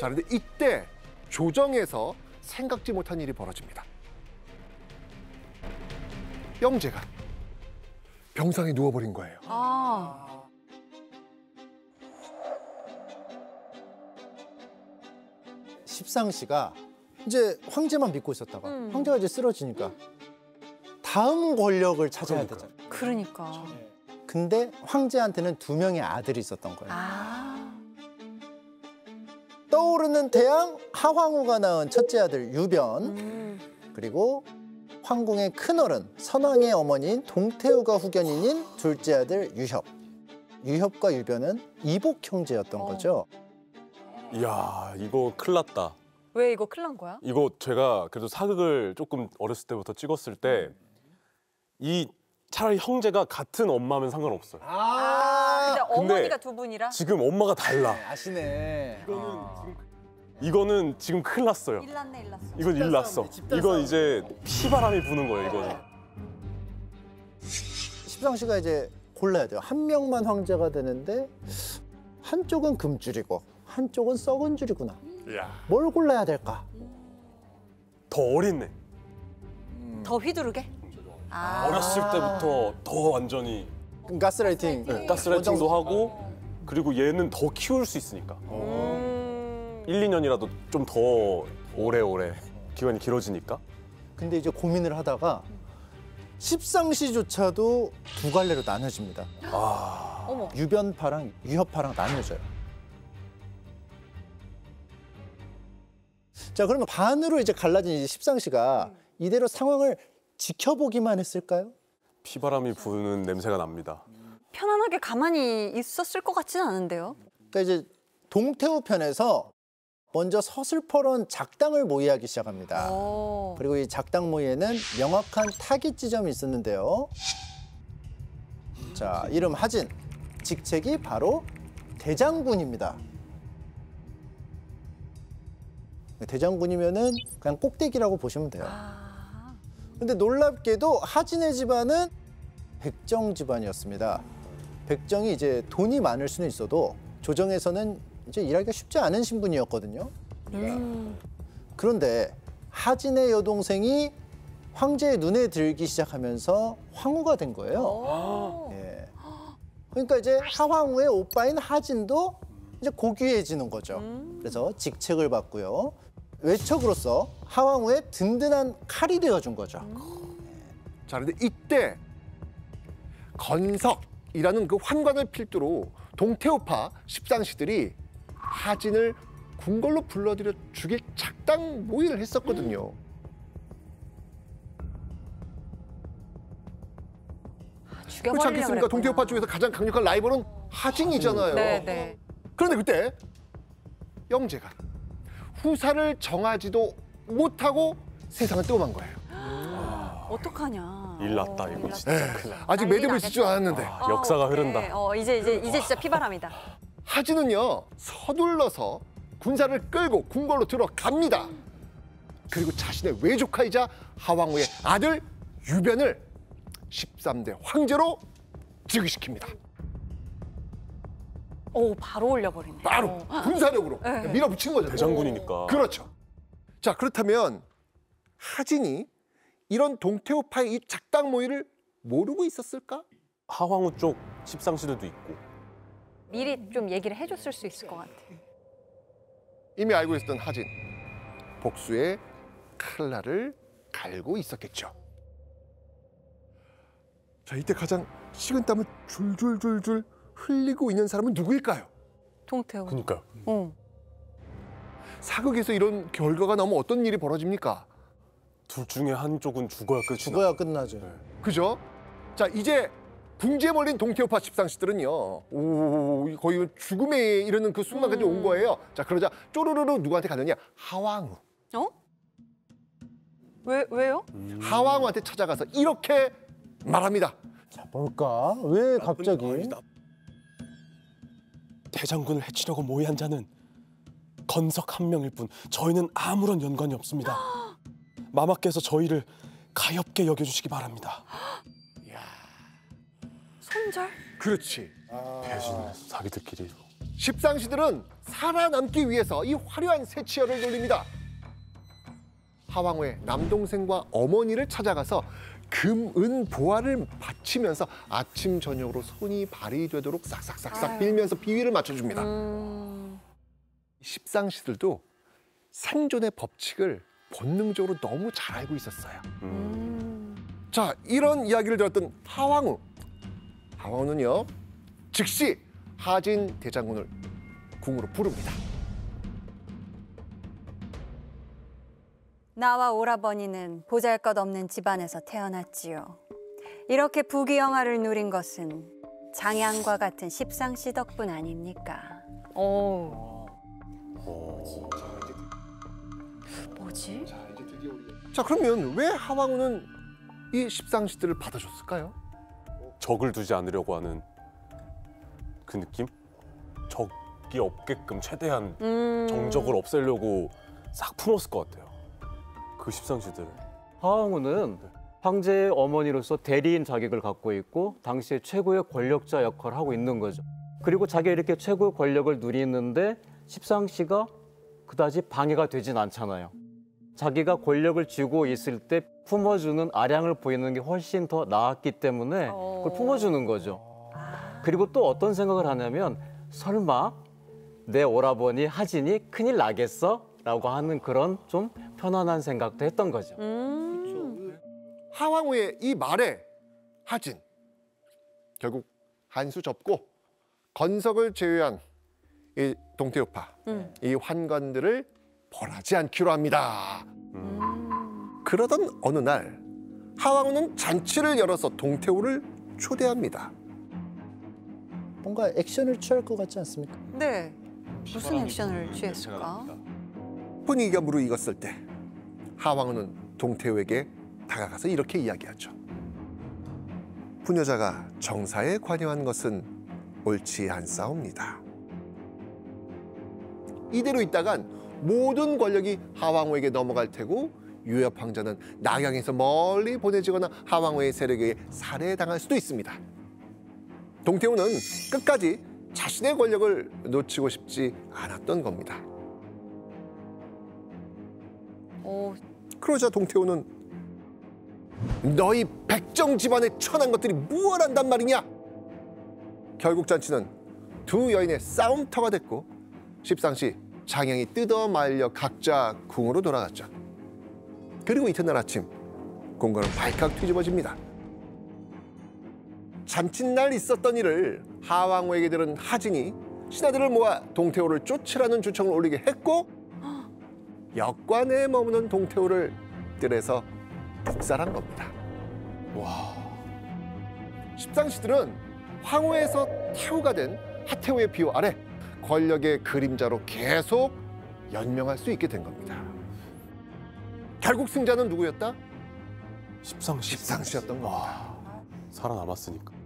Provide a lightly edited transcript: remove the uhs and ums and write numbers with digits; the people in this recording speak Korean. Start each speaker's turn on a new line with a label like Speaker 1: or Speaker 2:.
Speaker 1: 자, 그런데 이때 조정에서 생각지 못한 일이 벌어집니다. 영재가 병상에 누워버린 거예요.
Speaker 2: 십상시가 이제 황제만 믿고 있었다가 황제가 이제 쓰러지니까 다음 권력을 찾아야 되잖아요.
Speaker 3: 그러니까.
Speaker 2: 근데 황제한테는 2명의 아들이 있었던 거예요. 떠오르는 태양 하황우가 낳은 첫째 아들 유변, 그리고 황궁의 큰어른 선왕의 어머니인 동태후가 후견인인 둘째 아들 유협. 유협과 유변은 이복 형제였던 거죠.
Speaker 4: 이야, 이거 큰일 났다.
Speaker 3: 왜 이거 큰일 난 거야?
Speaker 4: 이거 제가 그래도 사극을 조금 어렸을 때부터 찍었을 때 이 차라리 형제가 같은 엄마면 상관없어요.
Speaker 3: 근데 어머니가 두 분이라?
Speaker 4: 지금 엄마가 달라.
Speaker 2: 아시네.
Speaker 4: 이거는 지금 큰일 났어요.
Speaker 3: 일 났네.
Speaker 4: 이건 일 났어. 이건 이제 피바람이 부는 거예요, 이거는.
Speaker 2: 십상시가 이제 골라야 돼요. 한 명만 황제가 되는데 한쪽은 금줄이고 한쪽은 썩은 줄이구나. 뭘 골라야 될까?
Speaker 4: 더 어린애.
Speaker 3: 더 휘두르게?
Speaker 4: 어렸을 때부터 더 완전히
Speaker 2: 가스라이팅.
Speaker 4: 가스라이팅도 하고, 그리고 얘는 더 키울 수 있으니까. 1, 2년이라도 좀 더 오래오래 기간이 길어지니까.
Speaker 2: 근데 이제 고민을 하다가 십상시조차도 두 갈래로 나눠집니다.
Speaker 3: 어머.
Speaker 2: 유변파랑 유협파랑 나뉘어져요. 자, 그러면 반으로 이제 갈라진 이제 십상시가 이대로 상황을 지켜보기만 했을까요?
Speaker 4: 피바람이 부는 냄새가 납니다.
Speaker 3: 편안하게 가만히 있었을 것 같지는 않은데요.
Speaker 2: 그러니까 이제 동태후 편에서 먼저 서슬퍼런 작당을 모의하기 시작합니다. 그리고 이 작당 모의에는 명확한 타깃 지점이 있었는데요. 자, 이름 하진, 직책이 바로 대장군입니다. 대장군이면은 그냥 꼭대기라고 보시면 돼요. 근데 놀랍게도 하진의 집안은 백정 집안이었습니다. 백정이 이제 돈이 많을 수는 있어도 조정에서는 이제 일하기가 쉽지 않은 신분이었거든요. 그런데 하진의 여동생이 황제의 눈에 들기 시작하면서 황후가 된 거예요. 예. 그러니까 이제 하황후의 오빠인 하진도 이제 고귀해지는 거죠. 그래서 직책을 받고요. 외척으로서 하황후의 든든한 칼이 되어준 거죠.
Speaker 1: 자, 그런데 이때 건석이라는 그 환관을 필두로 동태우파 십상시들이 하진을 궁궐로 불러들여 죽일 작당 모의를 했었거든요. 그렇지 않겠습니까? 동태우파 쪽에서 가장 강력한 라이벌은 하진이잖아요.
Speaker 3: 네.
Speaker 1: 그런데 그때 영재가 후사를 정하지도 못하고 세상을 떠만 거예요.
Speaker 3: 어떡하냐.
Speaker 4: 일 났다, 이거 진짜 큰일 났다.
Speaker 1: 아직 매듭을 짓지 않았는데.
Speaker 4: 역사가 흐른다.
Speaker 3: 이제 진짜 피바람이다.
Speaker 1: 하진은요, 서둘러서 군사를 끌고 궁궐로 들어갑니다. 그리고 자신의 외조카이자 하황후의 아들 유변을 13대 황제로 즉위시킵니다.
Speaker 3: 바로 올려버리네.
Speaker 1: 바로 군사력으로 밀어붙인 거죠.
Speaker 4: 대장군이니까.
Speaker 1: 그렇죠. 자, 그렇다면 하진이 이런 동태우파의 이 작당 모의를 모르고 있었을까?
Speaker 4: 하황우 쪽 십상시들도 있고.
Speaker 3: 미리 좀 얘기를 해줬을 수 있을 것 같아.
Speaker 1: 이미 알고 있었던 하진, 복수의 칼날을 갈고 있었겠죠. 자, 이때 가장 식은땀을 줄줄줄줄 흘리고 있는 사람은 누구일까요?
Speaker 3: 동태후.
Speaker 4: 그러니까요.
Speaker 1: 사극에서 이런 결과가 나오면 어떤 일이 벌어집니까?
Speaker 4: 둘 중에 한쪽은 죽어야 끝이
Speaker 2: 죽어야 끝나죠.
Speaker 1: 그죠? 자, 이제 궁지에 몰린 동태우파 십상시들은요, 거의 죽음에 이르는 그 순간까지 온 거예요. 자, 그러자 쪼르르르 누구한테 가느냐? 하황후.
Speaker 3: 왜요?
Speaker 1: 하황후한테 찾아가서 이렇게 말합니다.
Speaker 2: 자, 뭘까? 왜 갑자기?
Speaker 4: 대장군을 해치려고 모의한 자는 건석 한 명일 뿐 저희는 아무런 연관이 없습니다. 마마께서 저희를 가엾게 여겨주시기 바랍니다.
Speaker 3: 손절?
Speaker 1: 그렇지.
Speaker 4: 배신 사기들끼리.
Speaker 1: 십상시들은 살아남기 위해서 이 화려한 새치열을 돌립니다. 하왕후의 남동생과 어머니를 찾아가서 금, 은, 보화를 바치면서 아침 저녁으로 손이 발이 되도록 싹싹싹싹 빌면서 비위를 맞춰줍니다. 십상시들도 생존의 법칙을 본능적으로 너무 잘 알고 있었어요. 자, 이런 이야기를 들었던 하왕후. 하왕후는요, 즉시 하진 대장군을 궁으로 부릅니다.
Speaker 3: 나와 오라버니는 보잘것없는 집안에서 태어났지요. 이렇게 부귀영화를 누린 것은 장양과 같은 십상시 덕분 아닙니까? 뭐지?
Speaker 1: 자, 그러면 왜 하왕후는 이 십상시들을 받아줬을까요?
Speaker 4: 적을 두지 않으려고 하는 그 느낌? 적이 없게끔 최대한 정적을 없애려고 싹 품었을 것 같아요. 그 십상시들을.
Speaker 5: 하왕후는 황제의 어머니로서 대리인 자격을 갖고 있고 당시에 최고의 권력자 역할을 하고 있는 거죠. 그리고 자기가 이렇게 최고의 권력을 누리는데 십상시가 그다지 방해가 되진 않잖아요. 자기가 권력을 쥐고 있을 때 품어주는 아량을 보이는 게 훨씬 더 나았기 때문에 그걸 품어주는 거죠. 그리고 또 어떤 생각을 하냐면 설마 내 오라버니 하진이 큰일 나겠어? 라고 하는 그런 좀 편안한 생각도 했던 거죠.
Speaker 1: 하왕후의 이 말에 하진 결국 한수 접고 건석을 제외한 이 동태우파 이 환관들을 벌하지 않기로 합니다. 그러던 어느 날 하왕후는 잔치를 열어서 동태후를 초대합니다.
Speaker 2: 뭔가 액션을 취할 것 같지 않습니까?
Speaker 3: 네. 무슨 액션을 취했을까?
Speaker 1: 분위기가 무르익었을 때 하왕후는 동태후에게 다가가서 이렇게 이야기하죠. 부녀자가 정사에 관여한 것은 옳지 않사옵니다. 이대로 있다간 모든 권력이 하왕후에게 넘어갈 테고 유엽 황자는 낙양에서 멀리 보내지거나 하왕후의 세력에 의해 살해당할 수도 있습니다. 동태후는 끝까지 자신의 권력을 놓치고 싶지 않았던 겁니다. 그러자 동태후는 너희 백정 집안의 천한 것들이 무엇 한단 말이냐? 결국 잔치는 두 여인의 싸움터가 됐고 십상시 장양이 뜯어 말려 각자 궁으로 돌아갔죠. 그리고 이튿날 아침 궁궐은 발칵 뒤집어집니다. 잔칫날 있었던 일을 하왕후에게 들은 하진이 신하들을 모아 동태후를 쫓으라는 주청을 올리게 했고 역관에 머무는 동태후를 뜰에서 독살한 겁니다.
Speaker 4: 와.
Speaker 1: 십상시들은 황후에서 태후가 된 하태후의 비호 아래 권력의 그림자로 계속 연명할 수 있게 된 겁니다. 결국 승자는 누구였다?
Speaker 4: 십상시.
Speaker 1: 십상시였던 겁니다.
Speaker 4: 살아남았으니까.